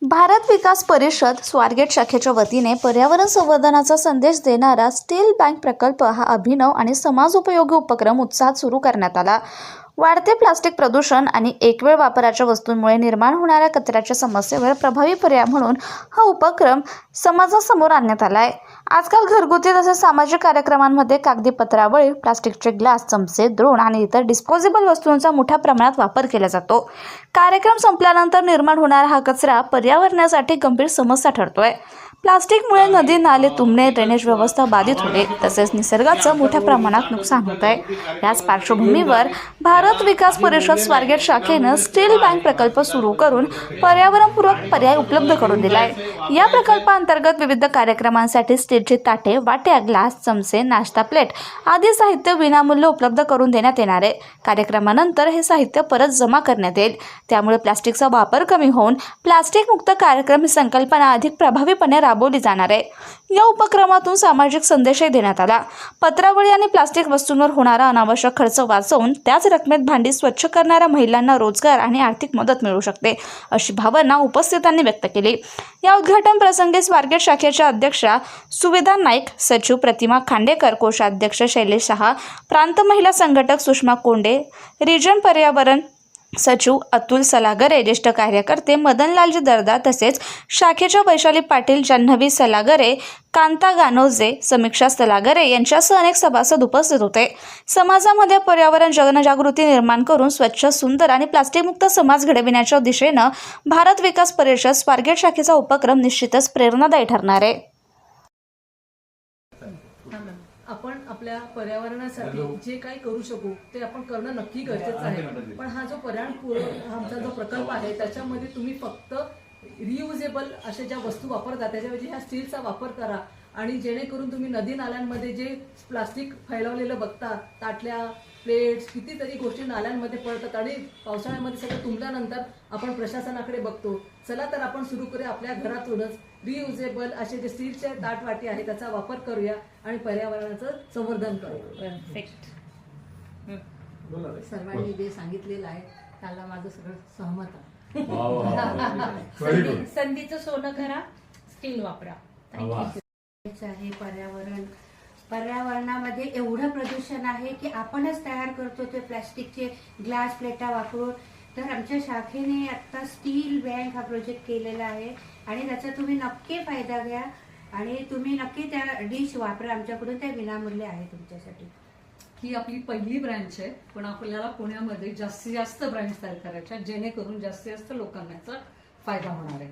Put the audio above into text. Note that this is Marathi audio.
भारत विकास परिषद स्वारगेट शाखेच्या वतीने पर्यावरण संवर्धनाचा संदेश देणारा स्टील बँक प्रकल्प हा अभिनव आणि समाजोपयोगी उपक्रम उत्साहात सुरू करण्यात आला। वाढते प्लास्टिक प्रदूषण आणि एकवेळ वापराच्या वस्तूंमुळे निर्माण होणाऱ्या कचऱ्याच्या समस्येवर प्रभावी पर्याय म्हणून हा उपक्रम समाजासमोर आणण्यात आला आहे। आजकाल घरगुती तसेच सामाजिक कार्यक्रमांमध्ये कागदी पत्रावळी, प्लास्टिकचे ग्लास, चमचे, द्रोण आणि इतर डिस्पोजेबल वस्तूंचा मोठ्या प्रमाणात वापर केला जातो। कार्यक्रम संपल्यानंतर निर्माण होणारा हा कचरा पर्यावरणासाठी गंभीर समस्या ठरतोय। प्लास्टिकमुळे नदी नाले तुंबणे, ड्रेनेज व्यवस्था बाधित होणे तसेच निसर्गाचं मोठ्या प्रमाणात नुकसान होत आहे। याच पार्श्वभूमीवर भारत विकास परिषद स्वारगेट शाखेनं स्टील बँक प्रकल्प सुरू करून पर्यावरणपूरक पर्याय उपलब्ध करून दिलाय। या प्रकल्पाअंतर्गत विविध कार्यक्रमांसाठी स्टीलची ताटे, वाट्या, ग्लास, चमचे, नाश्ता प्लेट आदी साहित्य विनामूल्य उपलब्ध करून देण्यात येणार आहे। कार्यक्रमानंतर हे साहित्य परत जमा करण्यात येईल। त्यामुळे प्लास्टिकचा वापर कमी होऊन प्लास्टिक मुक्त कार्यक्रम ही संकल्पना अधिक प्रभावीपणे राबवली जाणार आहे। या उपक्रमातून सामाजिक संदेशही देण्यात आला। पत्रावळी आणि प्लास्टिक वस्तूंवर होणारा अनावश्यक खर्च वाचवून त्याच रकमेत भांडी स्वच्छ करणाऱ्या महिलांना रोजगार आणि आर्थिक मदत मिळू शकते, अशी भावना उपस्थितांनी व्यक्त केली। या उद्घाटन प्रसंगी स्वारगेट शाखेच्या अध्यक्षा सुवेदा नाईक, सचिव प्रतिमा खांडेकर, कोषाध्यक्ष शैलेश शहा, प्रांत महिला संघटक सुषमा कोंडे, रिजन पर्यावरण सचिव अतुल सलागरे, ज्येष्ठ कार्यकर्ते मदनलालजी दरदार तसेच शाखेच्या वैशाली पाटील, जान्हवी सलागरे, कांता गानोजे, समीक्षा सलागरे यांच्यासह अनेक सभासद उपस्थित होते। समाजामध्ये पर्यावरण जनजागृती निर्माण करून स्वच्छ, सुंदर आणि प्लास्टिकमुक्त समाज घडविण्याच्या दिशेनं भारत विकास परिषद स्वारगेट शाखेचा उपक्रम निश्चितच प्रेरणादायी ठरणार आहे। आपण आपल्या पर्यावरणासाठी जे काही करू शकू ते आपण करणं नक्की गरजेचं आहे। पण हा जो आमचा जो प्रकल्प आहे त्याच्यामध्ये तुम्ही फक्त रियुजेबल अशा ज्या वस्तू वापरता त्याच्याऐवजी ह्या स्टीलचा वापर करा आणि जेणेकरून तुम्ही नदी नाल्यांमध्ये जे प्लास्टिक फैलावलेलं बघता, ताटल्या, प्लेट्स, कितीतरी गोष्टी नाल्यांमध्ये पडतात आणि पावसाळ्यामध्ये सगळं तुंबल्यानंतर आपण प्रशासनाकडे बघतो। चला तर आपण सुरू करूया आपल्या घरातूनच रियुजेबल असे जे स्टीलचे ताटवाटी आहे त्याचा वापर करूया आणि पर्यावरणाचं संवर्धन करूया। परफेक्ट। सर्वांनी जे सांगितलेलं आहे त्याला माझं सगळं सहमत आहे। संधीचं सोनं करा, स्टील वापरा। आहे पर्यावरणामध्ये एवढं प्रदूषण आहे की आपणच तयार करतो ते प्लास्टिकचे ग्लास, प्लेटा वापरून। तर आमच्या शाखेने आता स्टील बँक हा प्रोजेक्ट केलेला आहे आणि त्याचा तुम्ही नक्की फायदा घ्या आणि तुम्ही नक्की त्या डिश वापरा। आमच्याकडून त्या विनामूल्य आहे तुमच्यासाठी। ही आपली पहिली ब्रँच आहे, पण आपल्याला पुण्यामध्ये जास्तीत जास्त ब्रँच तयार करायच्या जेणेकरून जास्तीत जास्त लोकांना याचा फायदा होणार आहे।